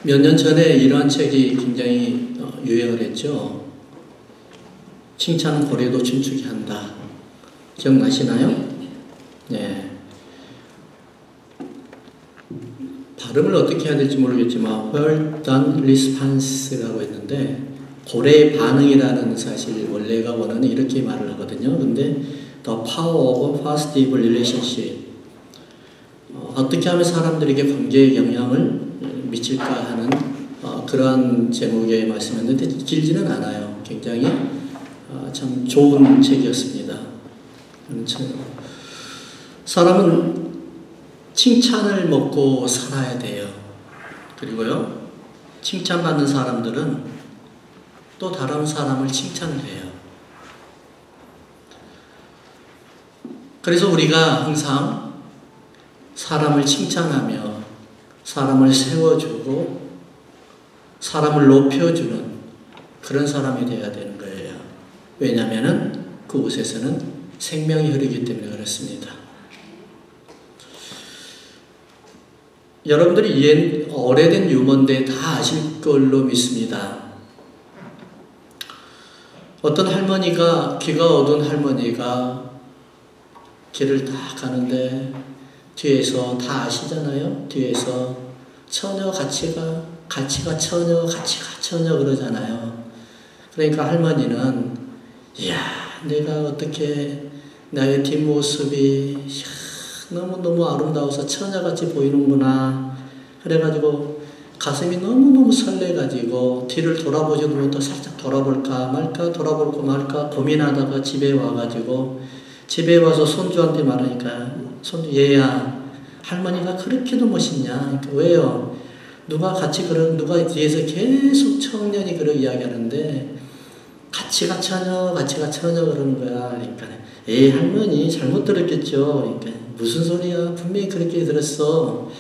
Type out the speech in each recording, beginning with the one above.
몇 년 전에 이러한 책이 굉장히 유행을 했죠. 칭찬은 고래도 춤추게 한다. 기억나시나요? 네. 발음을 어떻게 해야 될지 모르겠지만 well done response라고 했는데 고래의 반응이라는 사실 원래가 원어는 이렇게 말을 하거든요. 근데 the power of positive relationship 어떻게 하면 사람들에게 관계에 영향을 미칠까 하는 그러한 제목의 말씀이었는데 길지는 않아요. 굉장히 참 좋은 책이었습니다. 사람은 칭찬을 먹고 살아야 돼요. 그리고요, 칭찬받는 사람들은 또 다른 사람을 칭찬을 해요. 그래서 우리가 항상 사람을 칭찬하며 사람을 세워주고 사람을 높여주는 그런 사람이 되어야 되는 거예요. 왜냐하면 그곳에서는 생명이 흐르기 때문에 그렇습니다. 여러분들이 오래된 유머인데 다 아실 걸로 믿습니다. 어떤 할머니가, 귀가 어두운 할머니가 길을 딱 가는데 뒤에서 다 아시잖아요. 뒤에서 처녀 같이 가 처녀 같이 가 처녀 그러잖아요. 그러니까 할머니는 이야 내가 어떻게 나의 뒷모습이 너무너무 아름다워서 처녀같이 보이는구나. 그래가지고 가슴이 너무너무 설레가지고 뒤를 돌아보지도 못하고 살짝 돌아볼까 말까 고민하다가 집에 와가지고 집에 와서 손주한테 말하니까 손주 얘야 할머니가 그렇게도 멋있냐. 그러니까 왜요? 누가 뒤에서 계속 청년이 그런 이야기하는데 같이 가 처녀 그러는 거야. 그러니까 에이 할머니 잘못 들었겠죠. 그러니까 무슨 소리야 분명히 그렇게 들었어.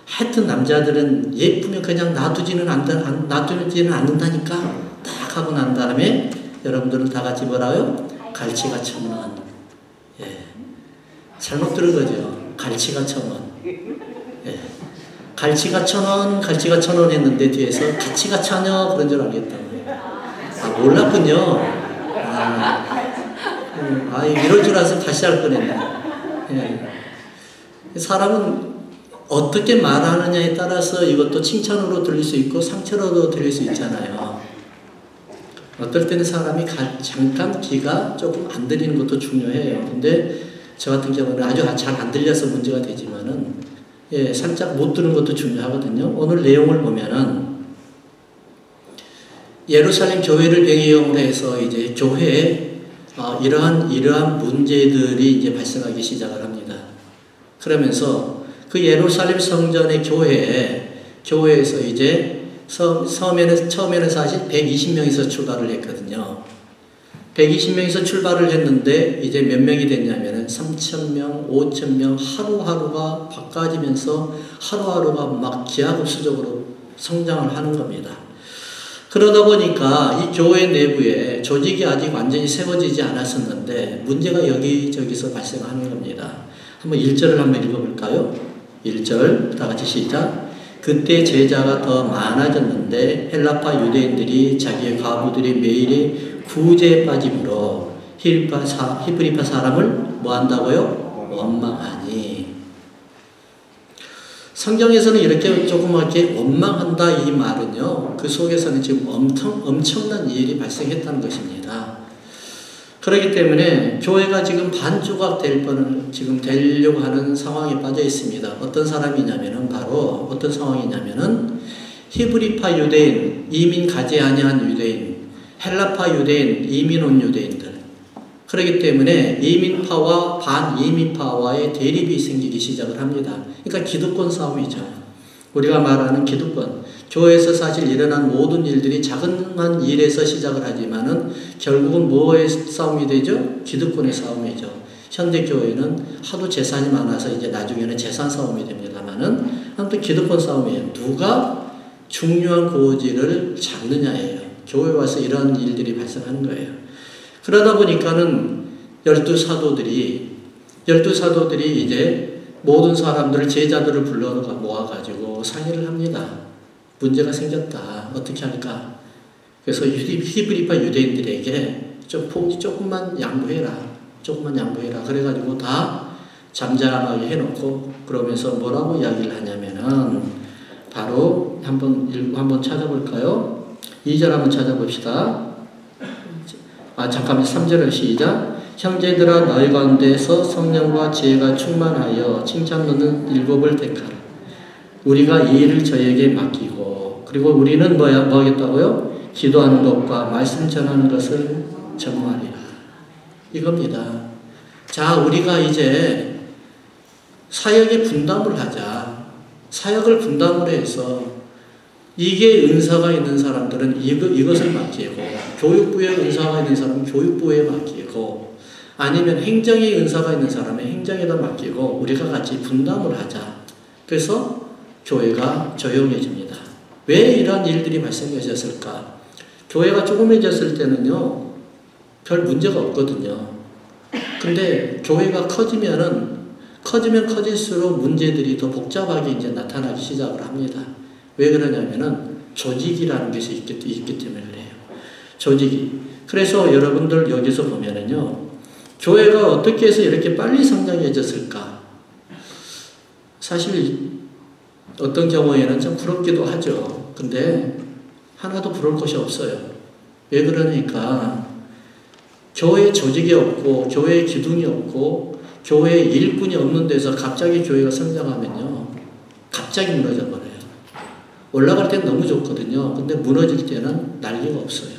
하여튼 남자들은 예쁘면 그냥 놔두지는 않는다니까. 딱 하고 난 다음에 여러분들은 다 같이 뭐라고요? 갈치가 천원. 예. 잘못 들은 거죠. 갈치가 천원. 예. 갈치가 천원 했는데 뒤에서 같이가 처녀 그런 줄 알겠다고요. 아 몰랐군요. 이럴 줄 알았으면 다시 할 뻔했네. 예. 사람은 어떻게 말하느냐에 따라서 이것도 칭찬으로 들릴 수 있고 상처로도 들릴 수 있잖아요. 어떨 때는 사람이 잠깐 귀가 조금 안 들리는 것도 중요해요. 근데 저 같은 경우는 아주 잘 안 들려서 문제가 되지만은 예, 살짝 못 들은 것도 중요하거든요. 오늘 내용을 보면은 예루살렘 교회를 배경으로 해서 이제 교회에 이러한 문제들이 이제 발생하기 시작을 합니다. 그러면서 그 예루살렘 성전의 교회에서 이제 처음에는 사실 120명에서 출발을 했거든요. 120명에서 출발을 했는데 이제 몇 명이 됐냐면은 3,000명, 5,000명 하루하루가 바꿔지면서 하루하루가 막 기하급수적으로 성장을 하는 겁니다. 그러다 보니까 이 교회 내부에 조직이 아직 완전히 세워지지 않았었는데 문제가 여기저기서 발생하는 겁니다. 한번 1절을 한번 읽어볼까요? 1절 다 같이 시작. 그때 제자가 더 많아졌는데 헬라파 유대인들이 자기의 과부들이 매일이 구제에 빠짐으로 히브리파 사람을 뭐 한다고요? 원망하니. 성경에서는 이렇게 조그맣게 원망한다 이 말은요. 그 속에서는 지금 엄청난 일이 발생했다는 것입니다. 그렇기 때문에 교회가 지금 반조각 될 뻔을 지금 되려고 하는 상황에 빠져 있습니다. 어떤 사람이냐면은 바로 어떤 상황이냐면은 히브리파 유대인, 이민 가지 아니한 유대인, 헬라파 유대인, 이민 온 유대인들. 그렇기 때문에 이민파와 반이민파와의 대립이 생기기 시작을 합니다. 그러니까 기득권 싸움이죠. 우리가 말하는 기득권. 교회에서 사실 일어난 모든 일들이 작은 일에서 시작을 하지만은 결국은 뭐의 싸움이 되죠? 기득권의 싸움이죠. 현대교회는 하도 재산이 많아서 이제 나중에는 재산 싸움이 됩니다만은 아무튼 기득권 싸움이에요. 누가 중요한 고지를 잡느냐예요. 교회 와서 이런 일들이 발생하는 거예요. 그러다 보니까는 열두 사도들이 이제 모든 사람들을 제자들을 불러 모아가지고 상의를 합니다. 문제가 생겼다. 어떻게 할까? 그래서 히브리파 유대인들에게 조금만 양보해라. 조금만 양보해라. 그래가지고 다 잠잠하게 해놓고 그러면서 뭐라고 이야기를 하냐면은 바로 한번 찾아볼까요? 2절 한번 찾아봅시다. 잠깐만 3절을 시작. 형제들아 너희 가운데서 성령과 지혜가 충만하여 칭찬 넣는 일곱을 택하라. 우리가 이 일을 저에게 맡기고 그리고 우리는 뭐 하겠다고요? 기도하는 것과 말씀 전하는 것을 전무하리라. 이겁니다. 자, 우리가 이제 사역의 분담을 하자. 사역을 분담을 해서 이게 은사가 있는 사람들은 이것을 맡기고 교육부에 은사가 있는 사람은 교육부에 맡기고 아니면 행정에 은사가 있는 사람은 행정에다 맡기고 우리가 같이 분담을 하자. 그래서 교회가 조용해집니다. 왜 이런 일들이 발생했을까? 교회가 조금해졌을 때는요, 별 문제가 없거든요. 근데 교회가 커지면 커질수록 문제들이 더 복잡하게 이제 나타나기 시작을 합니다. 왜 그러냐면은 조직이라는 것이 있기 때문에 그래요. 조직이. 그래서 여러분들 여기서 보면은요, 교회가 어떻게 해서 이렇게 빨리 성장해졌을까? 사실 어떤 경우에는 좀 부럽기도 하죠. 근데 하나도 부러울 것이 없어요. 왜 그러니까 교회 조직이 없고 교회 기둥이 없고 교회 일꾼이 없는 데서 갑자기 교회가 성장하면요, 갑자기 무너져 버려요. 올라갈 때는 너무 좋거든요. 근데 무너질 때는 난리가 없어요.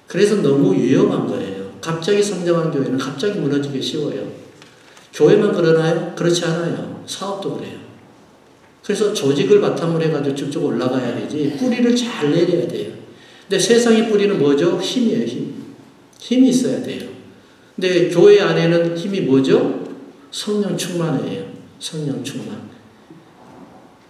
그래서 너무 위험한 거예요. 갑자기 성장한 교회는 갑자기 무너지기 쉬워요. 교회만 그러나요? 그렇지 않아요. 사업도 그래요. 그래서 조직을 바탕으로 해가지고 쭉쭉 올라가야 되지 뿌리를 잘 내려야 돼요. 근데 세상의 뿌리는 뭐죠? 힘이에요. 힘이 있어야 돼요. 근데 교회 안에는 힘이 뭐죠? 성령 충만이에요. 성령 충만.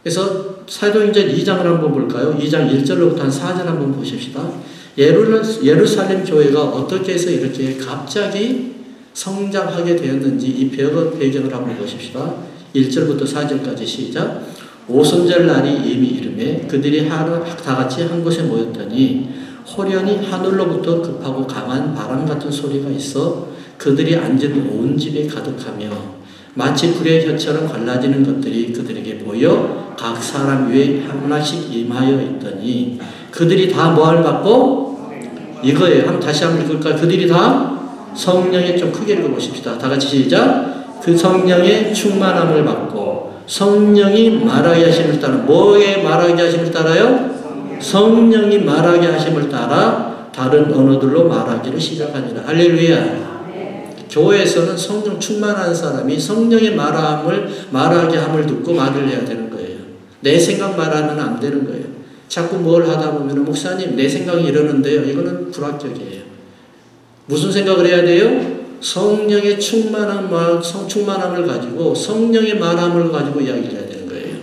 그래서 사도행전 2장을 한번 볼까요? 2장 1절로부터 한 4절 한번 보십시다. 예루살렘 교회가 어떻게 해서 이렇게 갑자기 성장하게 되었는지 이 배경을 한번 보십시다. 1절부터 4절까지 시작. 오순절 날이 이미 이르매 그들이 다 같이 한 곳에 모였더니 호련히 하늘로부터 급하고 강한 바람 같은 소리가 있어 그들이 앉은 온 집에 가득하며 마치 불의 혀처럼 갈라지는 것들이 그들에게 보여 각 사람 위에 하나씩 임하여 있더니 그들이 다 뭐를 받고? 이거예요. 다시 한번 읽을까요? 그들이 다 성령에 좀 크게 읽어보십시다. 다 같이 시작. 그 성령의 충만함을 받고 성령이 말하게 하심을 따라 뭐에 말하게 하심을 따라요? 성령이 말하게 하심을 따라 다른 언어들로 말하기를 시작하니라. 할렐루야. 교회에서는 성령 충만한 사람이 성령의 말하게 함을 듣고 말을 해야 되는 거예요. 내 생각 말하면 안 되는 거예요. 자꾸 뭘 하다 보면 목사님 내 생각이 이러는데요. 이거는 불합격이에요. 무슨 생각을 해야 돼요? 성령의 충만함을 가지고 성령의 말함을 가지고 이야기를 해야 되는 거예요.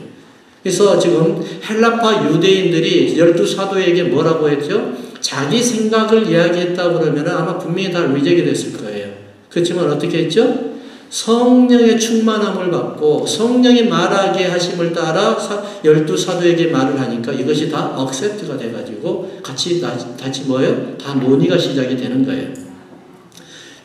그래서 지금 헬라파 유대인들이 12사도에게 뭐라고 했죠? 자기 생각을 이야기했다 그러면 아마 분명히 다 리젝이 됐을 거예요. 그렇지만 어떻게 했죠? 성령의 충만함을 받고 성령이 말하게 하심을 따라 12사도에게 말을 하니까 이것이 다 억셉트가 돼가지고 같이 뭐예요? 다 논의가 시작이 되는 거예요.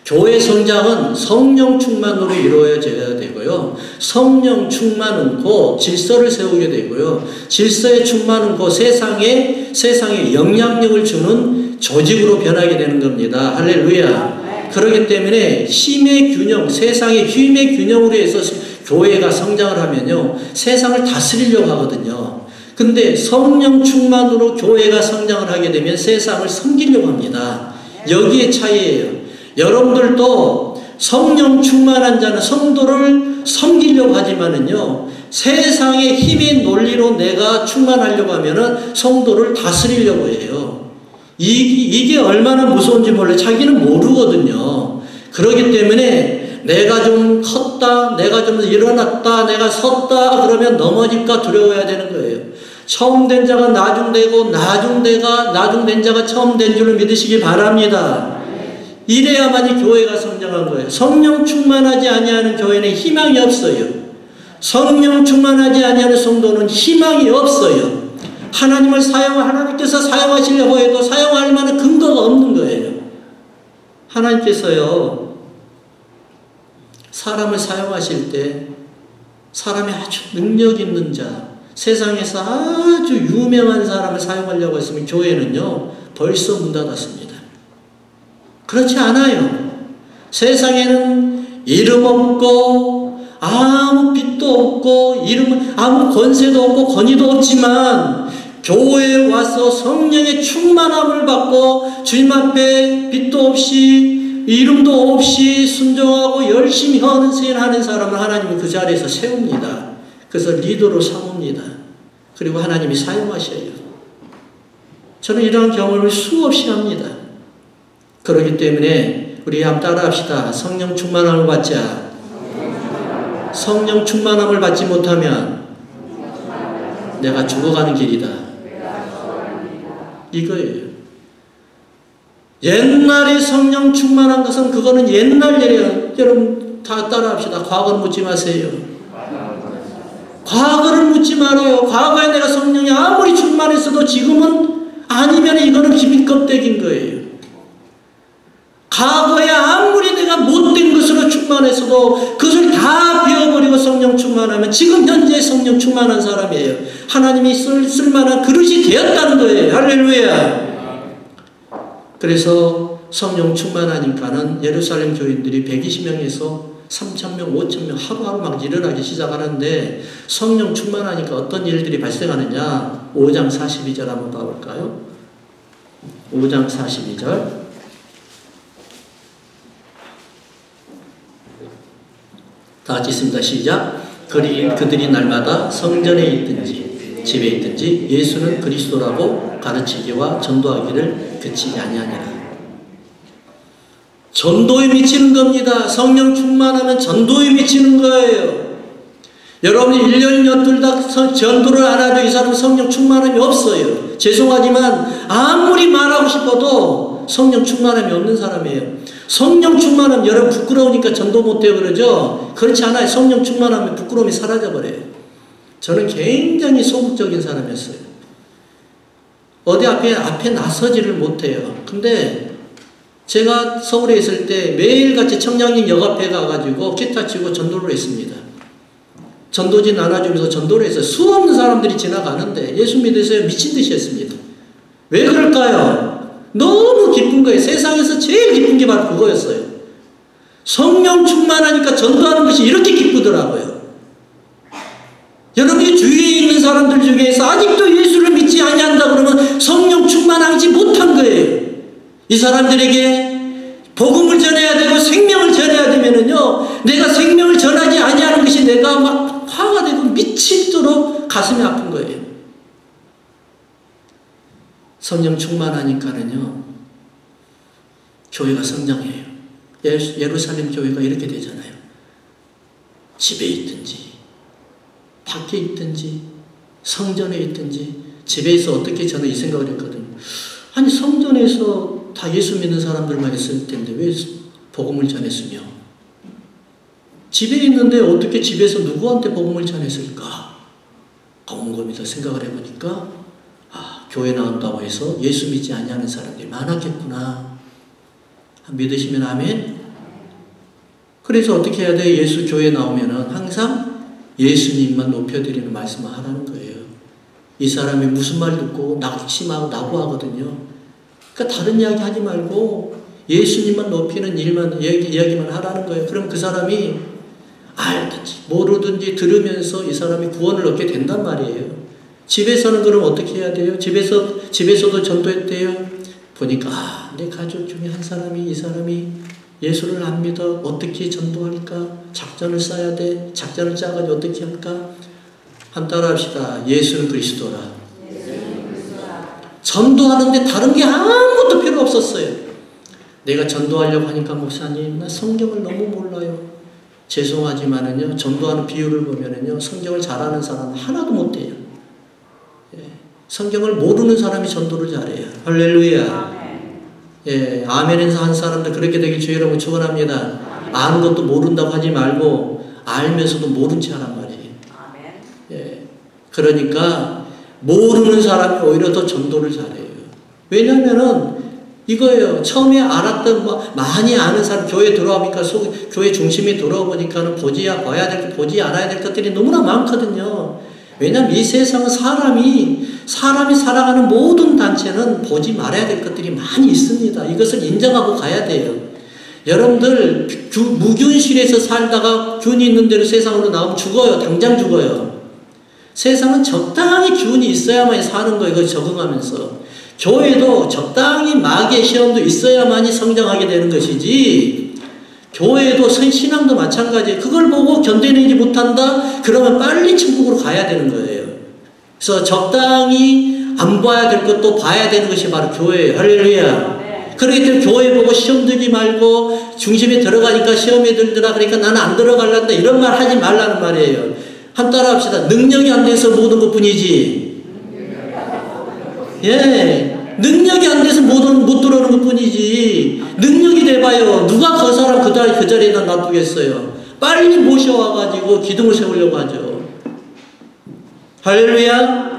교회 성장은 성령 충만으로 이루어져야 되고요. 성령 충만 않고 질서를 세우게 되고요. 질서에 충만 않고 세상에 영향력을 주는 조직으로 변하게 되는 겁니다. 할렐루야. 그렇기 때문에 힘의 균형, 세상의 힘의 균형으로 해서 교회가 성장을 하면요. 세상을 다스리려고 하거든요. 근데 성령 충만으로 교회가 성장을 하게 되면 세상을 섬기려고 합니다. 여기에 차이예요. 여러분들도 성령 충만한 자는 성도를 섬기려고 하지만은요, 세상의 힘의 논리로 내가 충만하려고 하면은 성도를 다스리려고 해요. 이게 얼마나 무서운지 몰라요. 자기는 모르거든요. 그렇기 때문에 내가 좀 컸다, 내가 좀 일어났다, 내가 섰다 그러면 넘어질까 두려워야 되는 거예요. 처음 된 자가 나중되고 나중된 자가 처음 된 줄을 믿으시기 바랍니다. 이래야만이 교회가 성장한 거예요. 성령 충만하지 아니하는 교회는 희망이 없어요. 성령 충만하지 아니하는 성도는 희망이 없어요. 하나님께서 사용하시려고 해도 사용할 만한 근거가 없는 거예요. 하나님께서요, 사람을 사용하실 때 사람이 아주 능력 있는 자, 세상에서 아주 유명한 사람을 사용하려고 했으면 교회는요, 벌써 문 닫았습니다. 그렇지 않아요. 세상에는 이름 없고 아무 빛도 없고 아무 권세도 없고 권위도 없지만 교회에 와서 성령의 충만함을 받고 주님 앞에 빛도 없이 이름도 없이 순종하고 열심히 헌신하는 사람을 하나님이 그 자리에서 세웁니다. 그래서 리더로 삼습니다. 그리고 하나님이 사용하셔요. 저는 이러한 경험을 수없이 합니다. 그렇기 때문에 우리 한번 따라합시다. 성령 충만함을 받자. 성령 충만함을 받지 못하면 내가 죽어가는 길이다. 이거예요. 옛날에 성령 충만한 것은 그거는 옛날 일이에요. 여러분 다 따라합시다. 과거를 묻지 마세요. 과거를 묻지 말아요. 과거에 내가 성령이 아무리 충만했어도 지금은 아니면 이거는 기빈 껍데기인 거예요. 과거에 아무리 내가 못된 것으로 충만했어도 그것을 다 비워버리고 성령 충만하면 지금 현재 성령 충만한 사람이에요. 하나님이 쓸만한 그릇이 되었다는 거예요. 할렐루야. 그래서 성령 충만하니까는 예루살렘 교인들이 120명에서 3,000명, 5,000명 하루하루 막 일어나기 시작하는데 성령 충만하니까 어떤 일들이 발생하느냐. 5장 42절 한번 봐볼까요? 5장 42절. 다 같이 있습니다. 시작. 그들이 날마다 성전에 있든지 집에 있든지 예수는 그리스도라고 가르치기와 전도하기를 그치지 아니하니라. 전도에 미치는 겁니다. 성령 충만하면 전도에 미치는 거예요. 여러분이 1년 연들 다 전도를 안 해도 이 사람은 성령 충만함이 없어요. 죄송하지만 아무리 말하고 싶어도 성령 충만함이 없는 사람이에요. 성령 충만하면 여러분 부끄러우니까 전도 못해요 그러죠? 그렇지 않아요. 성령 충만하면 부끄러움이 사라져버려요. 저는 굉장히 소극적인 사람이었어요. 어디 앞에 나서지를 못해요. 근데 제가 서울에 있을 때 매일같이 청량리 역 앞에 가가지고 기타 치고 전도를 했습니다. 전도지 나눠주면서 전도를 했어요. 수없는 사람들이 지나가는데 예수 믿으세요? 미친 듯이 했습니다. 왜 그럴까요? 너무 기쁜 거예요. 세상에서 제일 기쁜 게 바로 그거였어요. 성령 충만하니까 전도하는 것이 이렇게 기쁘더라고요. 여러분이 주위에 있는 사람들 중에서 아직도 예수를 믿지 아니한다 그러면 성령 충만하지 못한 거예요. 이 사람들에게 복음을 전해야 되고 생명을 전해야 되면은요, 내가 생명을 전하지 아니하는 것이 내가 막 화가 되고 미치도록 가슴이 아픈 거예요. 성령 충만하니까는요, 교회가 성장해요. 예루살렘 교회가 이렇게 되잖아요. 집에 있든지, 밖에 있든지, 성전에 있든지, 집에서 어떻게 저는 이 생각을 했거든요. 아니, 성전에서 다 예수 믿는 사람들만 있을 텐데 왜 복음을 전했으며, 집에 있는데 어떻게 집에서 누구한테 복음을 전했을까? 곰곰이 더 생각을 해보니까 교회 나온다고 해서 예수 믿지 아니하는 사람들이 많았겠구나. 믿으시면 아멘. 그래서 어떻게 해야 돼? 예수 교회 나오면은 항상 예수님만 높여드리는 말씀을 하라는 거예요. 이 사람이 무슨 말 듣고 낙심하고 나고하거든요. 그러니까 다른 이야기 하지 말고 예수님만 높이는 이야기만 하라는 거예요. 그럼 그 사람이 알든지 모르든지 들으면서 이 사람이 구원을 얻게 된단 말이에요. 집에서는 그럼 어떻게 해야 돼요? 집에서도 전도했대요. 보니까 내 가족 중에 한 사람이, 이 사람이 예수를 안 믿어. 어떻게 전도할까? 작전을 짜야 돼. 작전을 짜가지고 어떻게 할까? 한 따라 합시다. 예수는 그리스도라. 전도하는데 다른 게 아무것도 필요 없었어요. 내가 전도하려고 하니까 목사님, 나 성경을 너무 몰라요. 죄송하지만은요, 전도하는 비율을 보면은요, 성경을 잘하는 사람은 하나도 못해요. 성경을 모르는 사람이 전도를 잘해요. 할렐루야. 예, 아멘에서 한 사람들 그렇게 되길 주의라고 축원합니다. 아는 것도 모른다고 하지 말고 알면서도 모른 체 하란 말이에요. 예, 그러니까 모르는 사람이 오히려 더 전도를 잘해요. 왜냐면은 이거예요. 처음에 알았던 많이 아는 사람 교회 들어오니까 교회 중심에 들어오니까는 보지 않아야 될 것들이 너무나 많거든요. 왜냐면 이 세상은 사람이 살아가는 모든 단체는 보지 말아야 될 것들이 많이 있습니다. 이것을 인정하고 가야 돼요. 여러분들 무균실에서 살다가 균이 있는 대로 세상으로 나오면 죽어요. 당장 죽어요. 세상은 적당히 기운이 있어야만 사는 거예요. 이걸 적응하면서. 교회도 적당히 마귀의 시험도 있어야만이 성장하게 되는 것이지, 교회도 신앙도 마찬가지예요. 그걸 보고 견뎌내지 못한다? 그러면 빨리 천국으로 가야 되는 거예요. 그래서 적당히 안 봐야 될 것도 봐야 되는 것이 바로 교회예요. 할렐루야. 그렇기 때문에 교회 보고 시험 들지 말고 중심에 들어가니까 시험에 들더라 그러니까 나는 안 들어갈란다 이런 말 하지 말라는 말이에요. 한 따라 합시다. 능력이 안 돼서 못 온 것뿐이지. 예, 능력이 안 돼서 못 들어오는 것뿐이지. 능력이 돼봐요. 누가 그 사람 그 자리에다 놔두겠어요. 빨리 모셔와가지고 기둥을 세우려고 하죠. 할렐루야.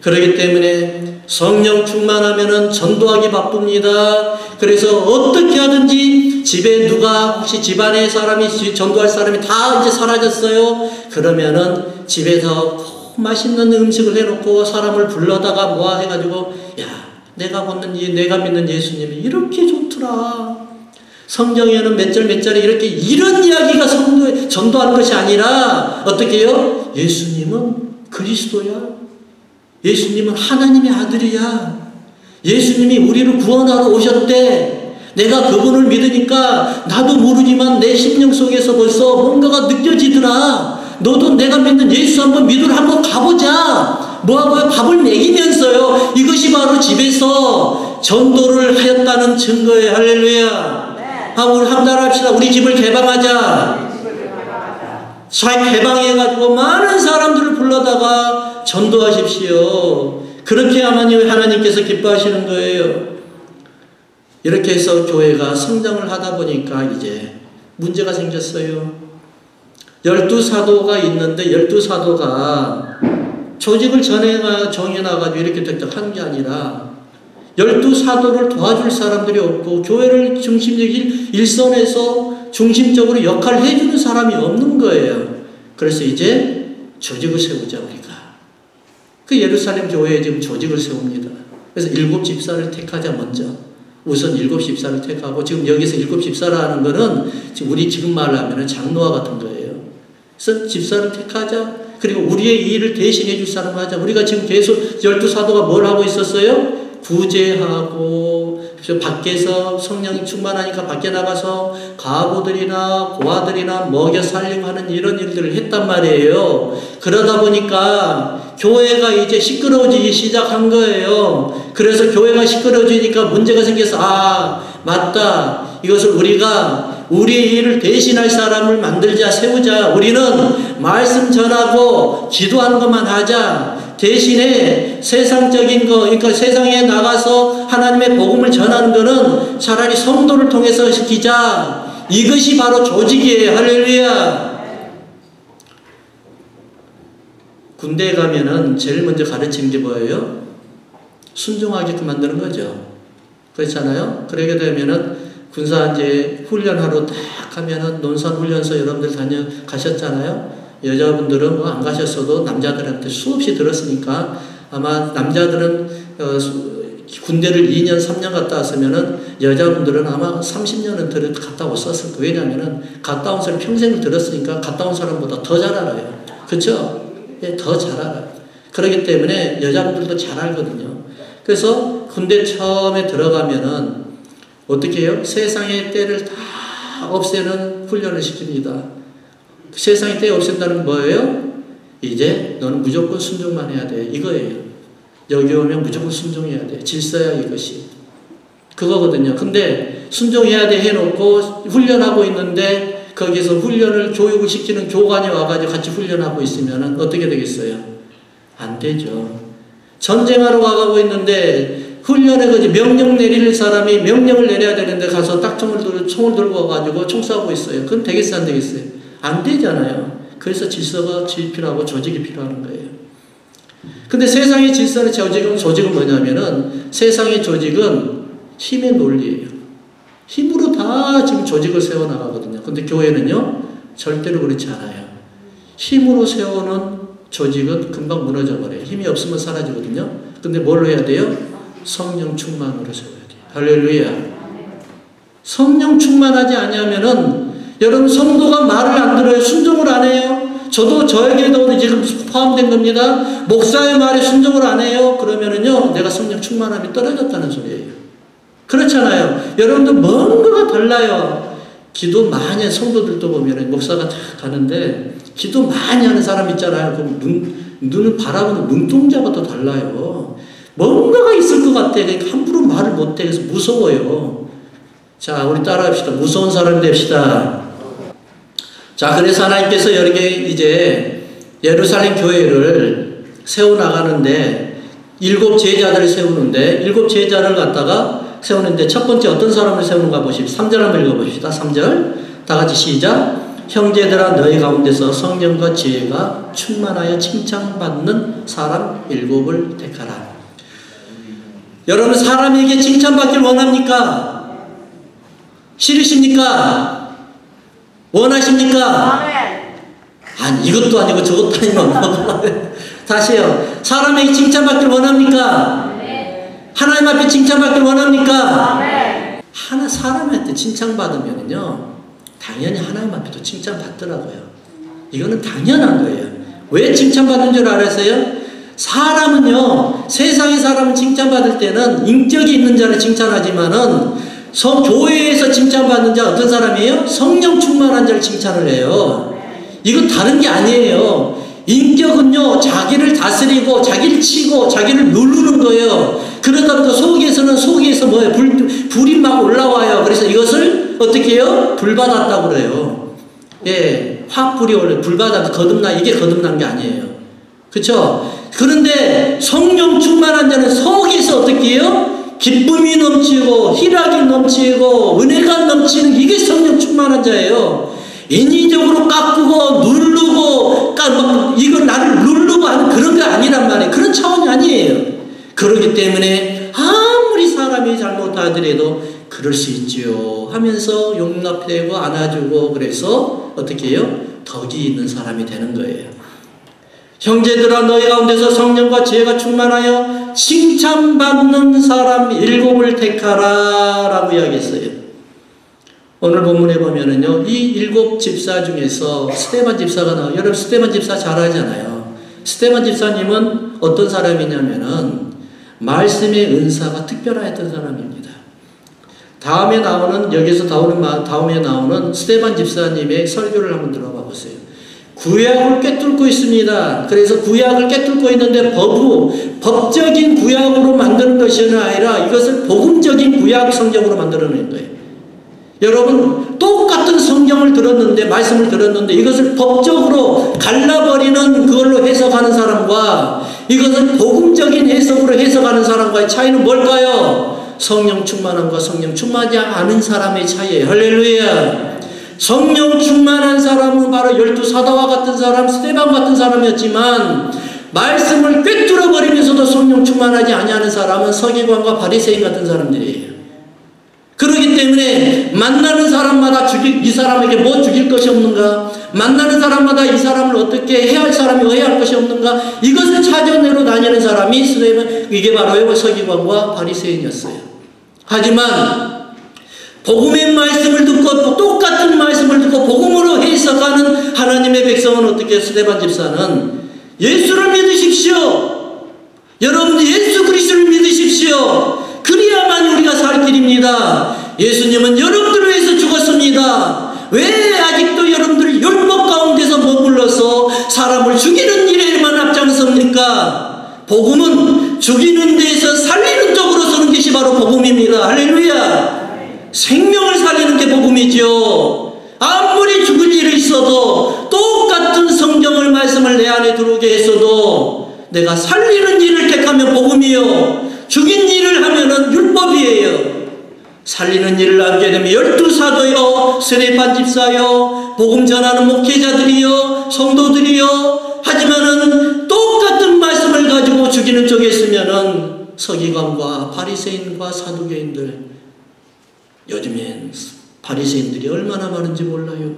그렇기 때문에 성령 충만하면은 전도하기 바쁩니다. 그래서 어떻게 하든지 집에 혹시 집안에 사람이 전도할 사람이 다 이제 사라졌어요. 그러면은 집에서 맛있는 음식을 해놓고 사람을 불러다가 해가지고 야, 내가 믿는 예수님이 이렇게 좋더라. 성경에는 몇 절에 이런 이야기가 전도하는 것이 아니라 어떻게 해요? 예수님은 그리스도야. 예수님은 하나님의 아들이야. 예수님이 우리를 구원하러 오셨대. 내가 그분을 믿으니까 나도 모르지만 내 심령 속에서 벌써 뭔가가 느껴지더라. 너도 내가 믿는 예수 한번 믿으러 한번 가보자. 뭐하고요? 밥을 먹이면서요. 이것이 바로 집에서 전도를 하였다는 증거예요. 할렐루야. 우리 한달 합시다. 우리 집을 개방하자. 개방해가지고 많은 사람들을 불러다가 전도하십시오. 그렇게 하면 하나님께서 기뻐하시는 거예요. 이렇게 해서 교회가 성장을 하다 보니까 이제 문제가 생겼어요. 12사도가 있는데 12사도가 조직을 정해놔가지고 이렇게 하는 게 아니라 12사도를 도와줄 사람들이 없고 교회를 일선에서 중심적으로 역할을 해주는 사람이 없는 거예요. 그래서 이제 조직을 세우자 우리가. 그 예루살렘 교회에 지금 조직을 세웁니다. 그래서 7 집사를 택하자 먼저. 우선 7 집사를 택하고 지금 여기서 7 집사라는 거는 지금 말로 하면 장로와 같은 거예요. 그래서 집사를 택하자. 그리고 우리의 이 일을 대신해 줄 사람 하자. 우리가 지금 계속 12사도가 뭘 하고 있었어요? 구제하고 밖에서 성령이 충만하니까 밖에 나가서 과부들이나 고아들이나 먹여 살리고 하는 이런 일들을 했단 말이에요. 그러다 보니까 교회가 이제 시끄러워지기 시작한 거예요. 그래서 교회가 시끄러워지니까 문제가 생겨서 맞다. 이것을 우리가 우리의 일을 대신할 사람을 만들자, 세우자. 우리는 말씀 전하고 기도하는 것만 하자. 대신에 세상적인 거, 그러니까 세상에 나가서 하나님의 복음을 전하는 거는 차라리 성도를 통해서 시키자. 이것이 바로 조직이에요. 할렐루야. 군대에 가면은 제일 먼저 가르치는 게 뭐예요? 순종하게끔 만드는 거죠. 그렇잖아요? 그러게 되면은 군사 이제 훈련하러 딱 하면은 논산훈련소 여러분들 가셨잖아요? 여자분들은 안 가셨어도 남자들한테 수없이 들었으니까 아마 남자들은 군대를 2년, 3년 갔다 왔으면은 여자분들은 아마 30년은 갔다 왔었을 거예요. 왜냐면은 갔다 온 사람 평생을 들었으니까 갔다 온 사람보다 더 잘 알아요. 그렇죠? 예, 더 잘 알아요. 그렇기 때문에 여자분들도 잘 알거든요. 그래서 군대 처음에 들어가면은 어떻게 해요? 세상의 때를 다 없애는 훈련을 시킵니다. 세상의 때 없앤다는 건 뭐예요? 이제 너는 무조건 순종만 해야 돼. 이거예요. 여기 오면 무조건 순종해야 돼. 질서야 이것이. 그거거든요. 근데 순종해야 돼 해놓고 훈련하고 있는데 거기서 교육을 시키는 교관이 와가지고 같이 훈련하고 있으면 어떻게 되겠어요? 안 되죠. 전쟁하러 가고 있는데 훈련에 명령 내릴 사람이 명령을 내려야 되는데 가서 딱 총을 들고 와가지고 총 쏴고 있어요. 그건 되겠어요? 안 되겠어요? 안 되잖아요. 그래서 질서가 필요하고 조직이 필요한 거예요. 근데 세상의 질서는 조직은 뭐냐면은 세상의 조직은 힘의 논리예요. 힘으로 다 지금 조직을 세워나가거든요. 근데 교회는요, 절대로 그렇지 않아요. 힘으로 세우는 조직은 금방 무너져버려요. 힘이 없으면 사라지거든요. 근데 뭘로 해야 돼요? 성령 충만으로 세워야 돼요. 할렐루야. 성령 충만하지 않으면은 여러분 성도가 말을 안 들어요. 순종을 안 해요. 저에게도 지금 포함된 겁니다. 목사의 말에 순종을 안 해요. 그러면은요, 내가 성령 충만함이 떨어졌다는 소리예요. 그렇잖아요. 여러분들 뭔가가 달라요. 기도 많이 하는 성도들도 보면은 목사가 다 가는데 기도 많이 하는 사람 있잖아요. 그 눈을 바라보는 눈동자가 더 달라요. 뭔가가 있을 것 같아. 그러니까 함부로 말을 못해. 그래서 무서워요. 자, 우리 따라합시다. 무서운 사람 됩시다. 자, 그래서 하나님께서 여기에 이제 예루살렘 교회를 세워나가는데 7 제자들을 세우는데 7 제자를 갖다가 세우는데 첫 번째 어떤 사람을 세우는가 보십시오. 3절 한번 읽어봅시다. 3절 다 같이 시작. 형제들아 너희 가운데서 성령과 지혜가 충만하여 칭찬받는 사람 7을 택하라. 여러분 사람에게 칭찬받길 원합니까? 싫으십니까? 원하십니까? 아니 이것도 아니고 저것도 아니면 다시요. 사람에게 칭찬받길 원합니까? 하나님 앞에 칭찬받길 원합니까? 하나 사람한테 칭찬받으면요 당연히 하나님 앞에도 칭찬받더라고요. 이거는 당연한 거예요. 왜 칭찬받는 줄 알았어요? 사람은요 세상의 사람은 칭찬받을 때는 인격이 있는 자를 칭찬하지만은 교회에서 칭찬받는 자 어떤 사람이에요? 성령 충만한 자를 칭찬을 해요. 이건 다른 게 아니에요. 인격은요 자기를 다스리고 자기를 치고 자기를 누르는 거예요. 그러다 보니까 속에서 뭐예요? 불이 막 올라와요. 그래서 이것을 어떻게 해요? 불받았다고 그래요. 예, 확 불이 올라요. 불받아서 이게 거듭난 게 아니에요. 그렇죠? 그런데 성령 충만한 자는 속에서 어떻게 해요? 기쁨이 넘치고 희락이 넘치고 은혜가 넘치는 이게 성령 충만한 자예요. 인위적으로 깎고 누르고 이거 나를 누르고 하는 그런 게 아니란 말이에요. 그런 차원이 아니에요. 그렇기 때문에 아무리 사람이 잘못하더라도 그럴 수 있지요 하면서 용납되고 안아주고 그래서 어떻게 해요? 덕이 있는 사람이 되는 거예요. 형제들아 너희 가운데서 성령과 지혜가 충만하여 칭찬받는 사람 7을 택하라 라고 이야기했어요. 오늘 본문에 보면은요 이 7 집사 중에서 스데반 집사가 나와요. 여러분 스데반 집사 잘 알잖아요. 스데반 집사님은 어떤 사람이냐면은 말씀의 은사가 특별하였던 사람입니다. 다음에 나오는 스데반 집사님의 설교를 한번 들어봐 보세요. 구약을 꿰뚫고 있습니다. 그래서 구약을 꿰뚫고 있는데 법적인 구약으로 만드는 것이 아니라 이것을 복음적인 구약 성경으로 만들어낸 거예요. 여러분 똑같은 성경을 들었는데 말씀을 들었는데 이것을 법적으로 갈라버리는 그걸로 해석하는 사람과 이것을 복음적인 해석으로 해석하는 사람과의 차이는 뭘까요? 성령 충만함과 성령 충만하지 않은 사람의 차이예요. 할렐루야. 성령 충만한 사람은 바로 12 사도와 같은 사람, 스데반 같은 사람이었지만 말씀을 꿰뚫어 버리면서도 성령 충만하지 아니하는 사람은 서기관과 바리새인 같은 사람들이에요. 그렇기 때문에 만나는 사람마다 이 사람에게 뭐 죽일 것이 없는가? 만나는 사람마다 이 사람을 어떻게 해야 할 사람이 해야 할 것이 없는가? 이것을 찾아내러 다니는 사람이 이게 바로 서기관과 바리새인이었어요. 하지만 복음의 말씀을 듣고 똑같은 말씀을 듣고 복음으로 해석하는 하나님의 백성은 어떻게 스데반 집사는 예수를 믿으십시오. 여러분들 예수 그리스도를 믿으십시오. 그래야만 우리가 살 길입니다. 예수님은 여러분들을 위해서 죽었습니다. 왜 아직도 여러분들 율법 가운데서 머물러서 사람을 죽이는 일에만 앞장섭니까? 복음은 죽이는 데에서 살리는 쪽으로 서는 것이 바로 복음입니다. 할렐루야. 생명을 살리는 게 복음이죠. 아무리 죽을 일이 있어도 똑같은 성경을 말씀을 내 안에 들어오게 했어도 내가 살리는 일을 택하면 복음이요 죽인 일을 하면은 율법이에요. 살리는 일을 하게 되면 12 사도요 스데반 집사요 복음 전하는 목회자들이요 성도들이요 하지만은 똑같은 말씀을 가지고 이기는 쪽에 있으면은 서기관과 바리새인과 사두개인들, 요즘엔 바리새인들이 얼마나 많은지 몰라요.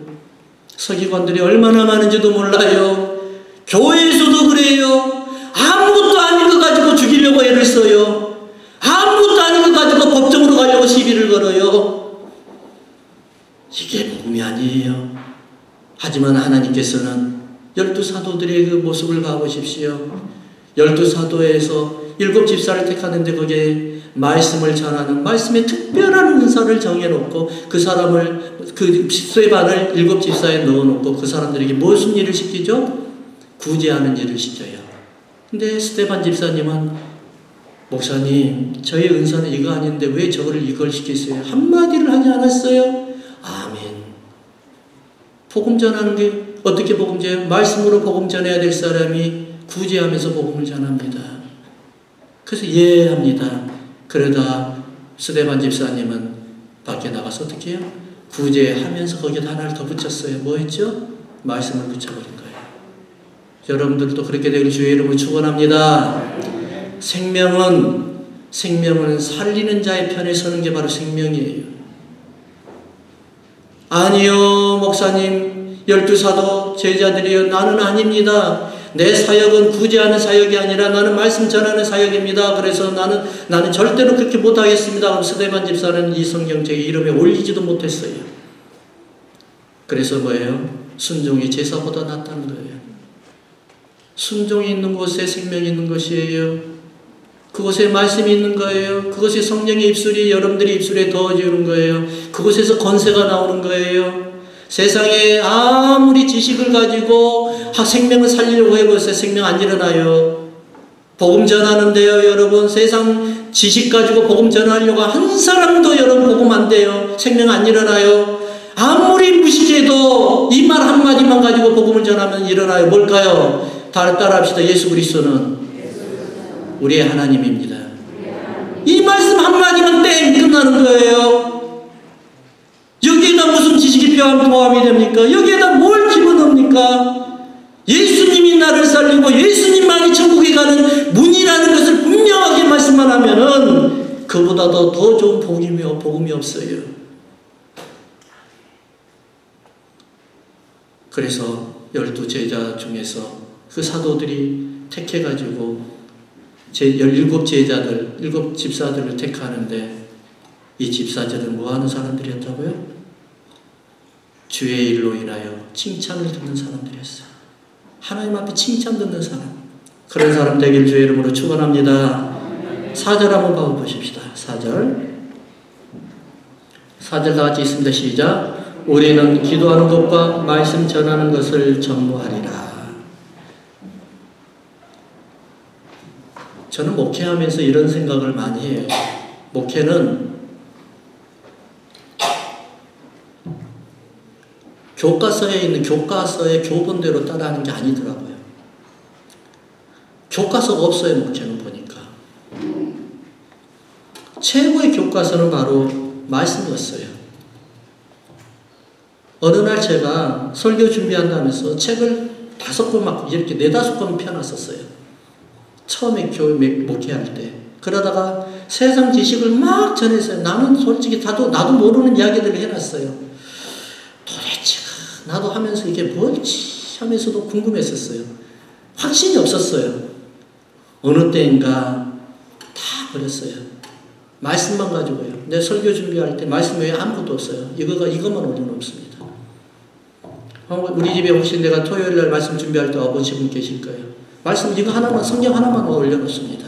서기관들이 얼마나 많은지도 몰라요. 교회에서도 그래요. 아무것도 아닌 거 가지고 죽이려고 애를 써요. 아무것도 아닌 거 가지고 법정으로 가려고 시비를 걸어요. 이게 복음이 아니에요. 하지만 하나님께서는 12사도들의 그 모습을 봐보십시오. 12사도에서 7집사를 택하는데 거기에 말씀을 전하는 말씀의 특별한 은사를 정해놓고 그 사람을, 그 스데반을 7집사에 넣어놓고 그 사람들에게 무슨 일을 시키죠? 구제하는 일을 시켜요. 근데 스데반 집사님은 목사님, 저의 은사는 이거 아닌데 왜 이걸 시켰어요? 한마디를 하지 않았어요? 아멘. 복음 전하는 게 어떻게 복음 전해요? 말씀으로 복음 전해야 될 사람이 구제하면서 복음을 전합니다. 그래서 이해합니다. 그러다 스데반 집사님은 밖에 나가서 어떻게 해요? 구제하면서 거기다 하나를 더 붙였어요. 뭐 했죠? 말씀을 붙여버린 거예요. 여러분들도 그렇게 되길 주의 이름으로 축원합니다. 생명은 살리는 자의 편에 서는 게 바로 생명이에요. 아니요, 목사님, 12사도 제자들이요. 나는 아닙니다. 내 사역은 구제하는 사역이 아니라 나는 말씀 전하는 사역입니다. 그래서 나는 절대로 그렇게 못하겠습니다. 그럼 스데반 집사는 이 성경책에 이름에 올리지도 못했어요. 그래서 뭐예요? 순종이 제사보다 낫다는 거예요. 순종이 있는 곳에 생명이 있는 것이에요. 그곳에 말씀이 있는 거예요. 그곳에 성령의 입술이 여러분들의 입술에 더해지는 거예요. 그곳에서 권세가 나오는 거예요. 세상에 아무리 지식을 가지고 생명을 살리려고 해보세요. 생명 안 일어나요. 복음 전하는데요, 여러분. 세상 지식 가지고 복음 전하려고 한 사람도 여러분 복음 안 돼요. 생명 안 일어나요. 아무리 무식해도 이 말 한마디만 가지고 복음을 전하면 일어나요. 뭘까요? 따라합시다. 예수 그리스도는 우리의 하나님입니다. 이 말씀 한마디면 땡! 끝나는 거예요. 여기에다 무슨 지식이 포함이 됩니까? 여기에다 뭘 집어넣습니까? 예수님이 나를 살리고 예수님만이 천국에 가는 문이라는 것을 분명하게 말씀만 하면은 그보다도 더 좋은 복음이 없어요. 그래서 12제자 중에서 그 사도들이 택해가지고 17제자들, 7집사들을 택하는데 이 집사들은 뭐하는 사람들이었다고요? 주의 일로 인하여 칭찬을 듣는 사람들이었어요. 하나님 앞에 칭찬 듣는 사람. 그런 사람 되길 주의 이름으로 축원합니다. 4절 한번 봐보십시다. 4절 다 같이 있습니다. 시작. 우리는 기도하는 것과 말씀 전하는 것을 전무하리라. 저는 목회하면서 이런 생각을 많이 해요. 목회는 교과서에 있는 교과서의 교본대로 따라하는 게 아니더라고요. 교과서가 없어요, 목회는 보니까. 최고의 교과서는 바로 말씀이었어요. 어느 날 제가 설교 준비한다면서 책을 5권 막 이렇게 4-5권 펴놨었어요. 처음에 목회할 때. 그러다가 세상 지식을 막 전했어요. 나는 솔직히 나도 모르는 이야기들을 해놨어요. 도대체 나도 하면서 이게 뭘지 하면서도 궁금했었어요. 확신이 없었어요. 어느 때인가 다 버렸어요. 말씀만 가지고요. 내 설교 준비할 때 말씀 외에 아무것도 없어요. 이것만 올려놓습니다. 우리 집에 혹시 내가 토요일날 말씀 준비할 때 와보신 분 계실 거예요. 말씀 이거 하나만, 성경 하나만 올려놓습니다.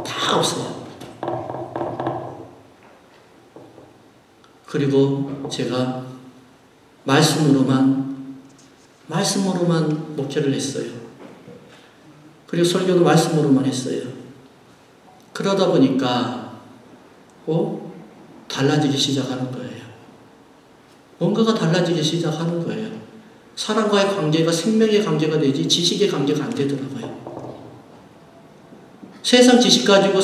다 없어요. 그리고 제가 말씀으로만 목회를 했어요. 그리고 설교도 말씀으로만 했어요. 그러다 보니까 달라지기 시작하는 거예요. 뭔가가 달라지기 시작하는 거예요. 사람과의 관계가 생명의 관계가 되지 지식의 관계가 안 되더라고요. 세상 지식 가지고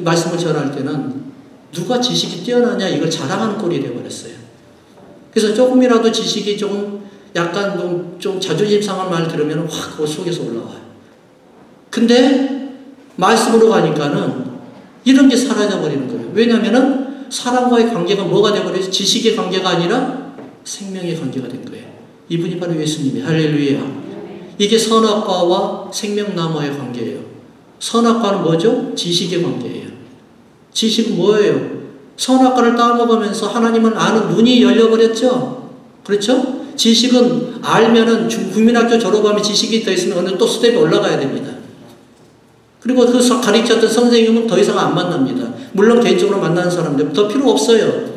말씀을 전할 때는 누가 지식이 뛰어나냐 이걸 자랑하는 꼴이 되어버렸어요. 그래서 조금이라도 지식이 약간 좀 자존심 상한 말 들으면 확 그 속에서 올라와요. 근데 말씀으로 가니까는 이런 게 사라져 버리는 거예요. 왜냐하면은 사람과의 관계가 뭐가 되어버려서 지식의 관계가 아니라 생명의 관계가 된 거예요. 이분이 바로 예수님이 할렐루야. 이게 선악과와 생명나무의 관계예요. 선악과는 뭐죠? 지식의 관계예요. 지식은 뭐예요? 선악과를 따먹으면서 하나님을 아는 눈이 열려버렸죠? 그렇죠? 지식은 알면은 국민학교 졸업하면 지식이 더 있으면 어느 또 스텝이 올라가야 됩니다. 그리고 그 가르쳤던 선생님은 더 이상 안 만납니다. 물론 개인적으로 만나는 사람들 더 필요 없어요.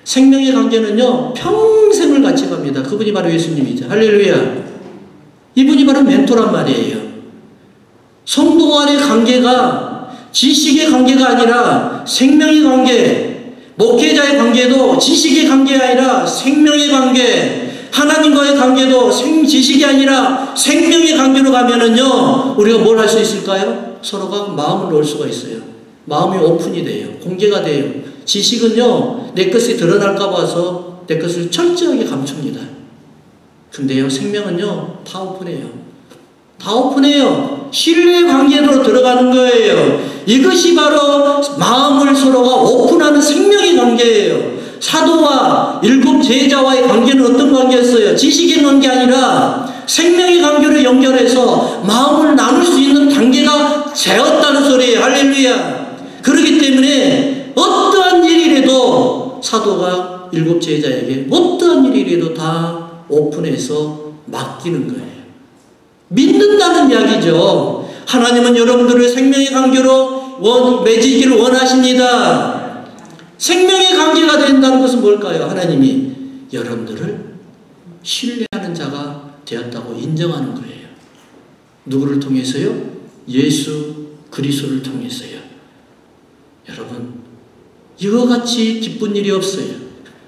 생명의 관계는요, 평생을 같이 갑니다. 그분이 바로 예수님이죠. 할렐루야. 이분이 바로 멘토란 말이에요. 성도 간의 관계가 지식의 관계가 아니라 생명의 관계, 목회자의 관계도 지식의 관계가 아니라 생명의 관계, 하나님과의 관계도 지식이 아니라 생명의 관계로 가면은요, 우리가 뭘 할 수 있을까요? 서로가 마음을 놓을 수가 있어요. 마음이 오픈이 돼요. 공개가 돼요. 지식은요, 내 것이 드러날까 봐서 내 것을 철저하게 감춥니다. 근데요, 생명은요, 다 오픈해요. 다 오픈해요. 신뢰의 관계로 들어가는 거예요. 이것이 바로 마음을 서로가 오픈하는 생명의 관계예요. 사도와 일곱 제자와의 관계는 어떤 관계였어요? 지식의 관계 아니라 생명의 관계로 연결해서 마음을 나눌 수 있는 단계가 되었다는 소리예요. 할렐루야. 그렇기 때문에 어떠한 일이라도 사도가 일곱 제자에게 어떠한 일이라도 다 오픈해서 맡기는 거예요. 믿는다는 이야기죠. 하나님은 여러분들을 생명의 관계로 맺기를 원하십니다. 생명의 관계가 된다는 것은 뭘까요? 하나님이 여러분들을 신뢰하는 자가 되었다고 인정하는 거예요. 누구를 통해서요? 예수 그리스도를 통해서요. 여러분, 이와 같이 기쁜 일이 없어요.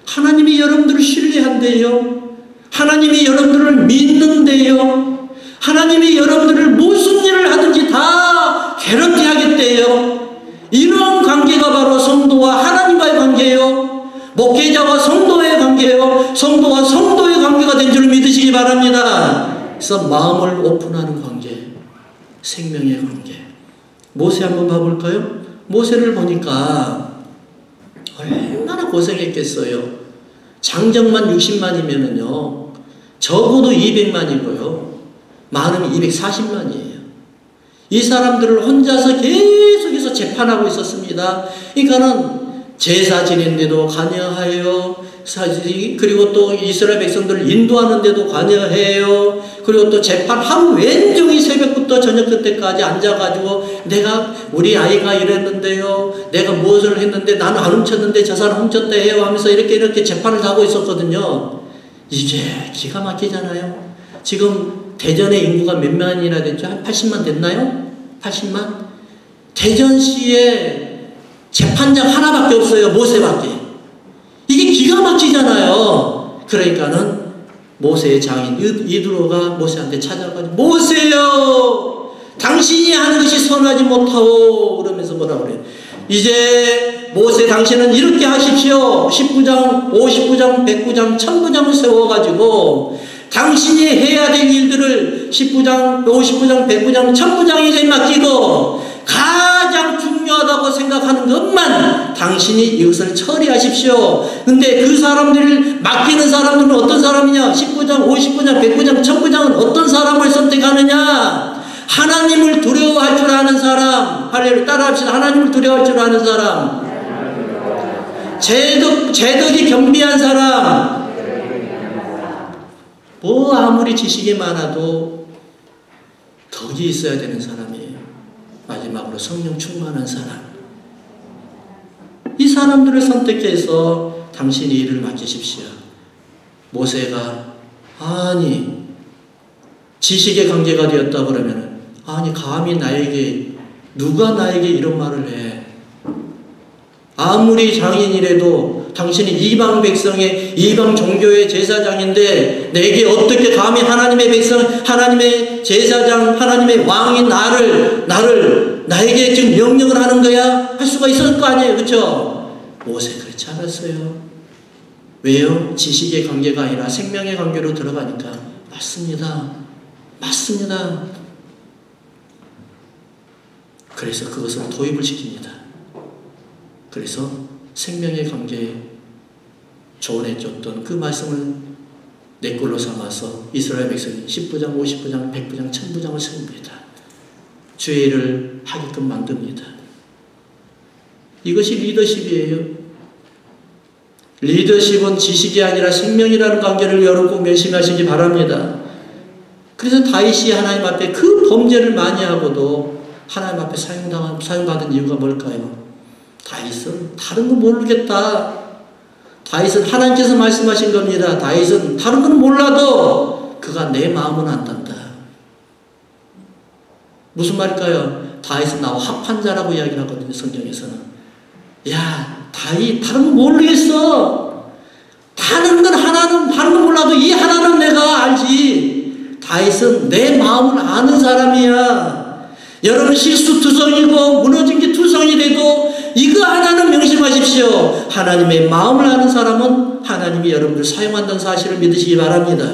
하나님이 여러분들을 신뢰한대요. 하나님이 여러분들을 믿는데요. 하나님이 여러분들을 무슨 일을 하든지 다 개런티 하겠대요. 이러한 관계가 바로 성도와 하나님과의 관계예요. 목회자와 성도의 관계예요. 성도와 성도의 관계가 된 줄 믿으시기 바랍니다. 그래서 마음을 오픈하는 관계, 생명의 관계. 모세 한번 봐볼까요? 모세를 보니까 얼마나 고생했겠어요. 장정만 60만이면은요, 적어도 200만이고요. 많으면 240만이에요. 이 사람들을 혼자서 계속해서 재판하고 있었습니다. 그러니까는 제사 지낸데도 관여하여, 그리고 또 이스라엘 백성들을 인도하는데도 관여해요. 그리고 또 재판 하루 왼종일 새벽부터 저녁 그때까지 앉아가지고 내가 우리 아이가 이랬는데요, 내가 무엇을 했는데 나는 안 훔쳤는데 저 사람 훔쳤다 해요 하면서 이렇게 재판을 하고 있었거든요. 이게 기가 막히잖아요. 지금 대전의 인구가 몇 만이나 됐죠? 한 80만 됐나요? 80만? 대전시에 재판장 하나밖에 없어요. 모세밖에. 이게 기가 막히잖아요. 그러니까는 모세의 장인 이드로가 모세한테 찾아가지고 모세요, 당신이 하는 것이 선하지 못하오 그러면서 뭐라 그래요? 이제 모세 당신은 이렇게 하십시오. 19장, 59장, 109장, 1009장을 세워가지고 당신이 해야 될 일들을 19장, 59장, 109장, 1009장에 맡기고 가장 중요하다고 생각하는 것만 당신이 이것을 처리하십시오. 근데 그 사람들을 맡기는 사람들은 어떤 사람이냐? 19장, 59장, 109장, 1009장은 어떤 사람을 선택하느냐? 하나님을 두려워할 줄 아는 사람. 할렐루야. 따라합시다. 하나님을 두려워할 줄 아는 사람. 제덕이 겸비한 사람. 뭐 아무리 지식이 많아도 덕이 있어야 되는 사람이에요. 마지막으로 성령 충만한 사람. 이 사람들을 선택해서 당신이 일을 맡기십시오. 모세가 아니 지식의 관계가 되었다 그러면 아니 감히 나에게 누가 나에게 이런 말을 해. 아무리 장인이라도 당신이 이방 백성의 이방 종교의 제사장인데 내게 어떻게 감히 하나님의 백성, 하나님의 제사장, 하나님의 왕인 나에게 지금 명령을 하는 거야? 할 수가 있을 거 아니에요. 그렇죠? 모세 그렇지 않았어요. 왜요? 지식의 관계가 아니라 생명의 관계로 들어가니까 맞습니다. 맞습니다. 그래서 그것을 도입을 시킵니다. 그래서 생명의 관계에 조언해줬던 그 말씀을 내 걸로 삼아서 이스라엘 백성이 10부장, 50부장, 100부장, 1000부장을 세웁니다. 주의 일을 하게끔 만듭니다. 이것이 리더십이에요. 리더십은 지식이 아니라 생명이라는 관계를 여러분 꼭 명심하시기 바랍니다. 그래서 다윗이 하나님 앞에 그 범죄를 많이 하고도 하나님 앞에 사용받은 이유가 뭘까요? 다윗은 다른 거 모르겠다. 다윗은 하나님께서 말씀하신 겁니다. 다윗은 다른 건 몰라도 그가 내 마음은 안단다. 무슨 말일까요? 다윗은 나와 합한 자라고 이야기를 하거든요. 성경에서는. 야, 다윗 다른 거 모르겠어. 다른 건 몰라도 이 하나는 내가 알지. 다윗은 내 마음을 아는 사람이야. 여러분 실수투성이고 무너진 게 투성이 돼도 이거 하나는 명심하십시오. 하나님의 마음을 아는 사람은 하나님이 여러분을 사용한다는 사실을 믿으시기 바랍니다.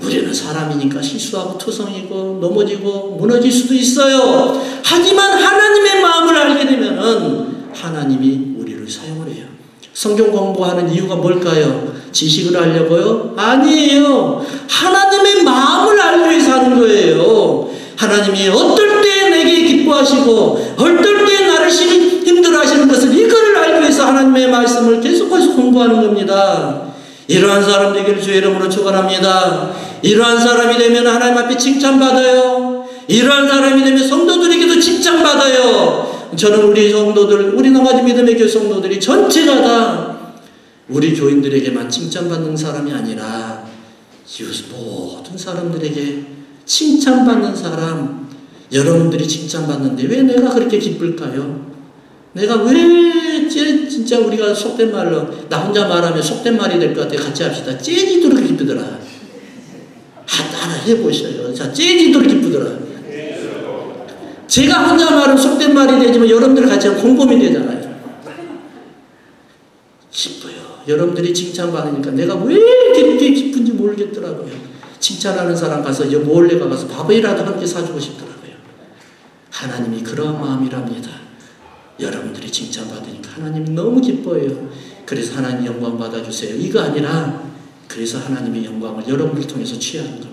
우리는 사람이니까 실수하고 투성이고 넘어지고 무너질 수도 있어요. 하지만 하나님의 마음을 알게 되면은 하나님이 우리를 사용을 해요. 성경 공부하는 이유가 뭘까요? 지식을 하려고요? 아니에요. 하나님의 마음을 알기 위해서 하는 거예요. 하나님이 어떨 때 내게 기뻐하시고 어떨 때 나를 힘들어하시는 것을 이거를 알기 위해서 하나님의 말씀을 계속해서 공부하는 겁니다. 이러한 사람 되기를 주의 이름으로 축원합니다. 이러한 사람이 되면 하나님 앞에 칭찬받아요. 이러한 사람이 되면 성도들에게도 칭찬받아요. 저는 우리 성도들, 우리 나머지 믿음의 교회 성도들이 전체가 다 우리 교인들에게만 칭찬받는 사람이 아니라 모든 사람들에게 칭찬받는 사람, 여러분들이 칭찬받는데 왜 내가 그렇게 기쁠까요? 내가 왜 진짜 우리가 속된 말로 나 혼자 말하면 속된 말이 될 것 같아. 같이 합시다. 째지도록 기쁘더라. 하나 해보셔요. 자, 째지도록 기쁘더라. 제가 혼자 말하면 속된 말이 되지만 여러분들 같이 하면 공범이 되잖아요. 기뻐요. 여러분들이 칭찬받으니까 내가 왜 이렇게 기쁜지 모르겠더라고요. 칭찬하는 사람 가서 몰래 가서 밥이라도 함께 사주고 싶더라고요. 하나님이 그런 마음이랍니다. 여러분들이 칭찬받으니까 하나님이 너무 기뻐해요. 그래서 하나님 영광 받아주세요. 이거 아니라 그래서 하나님의 영광을 여러분을 통해서 취하는 겁니다.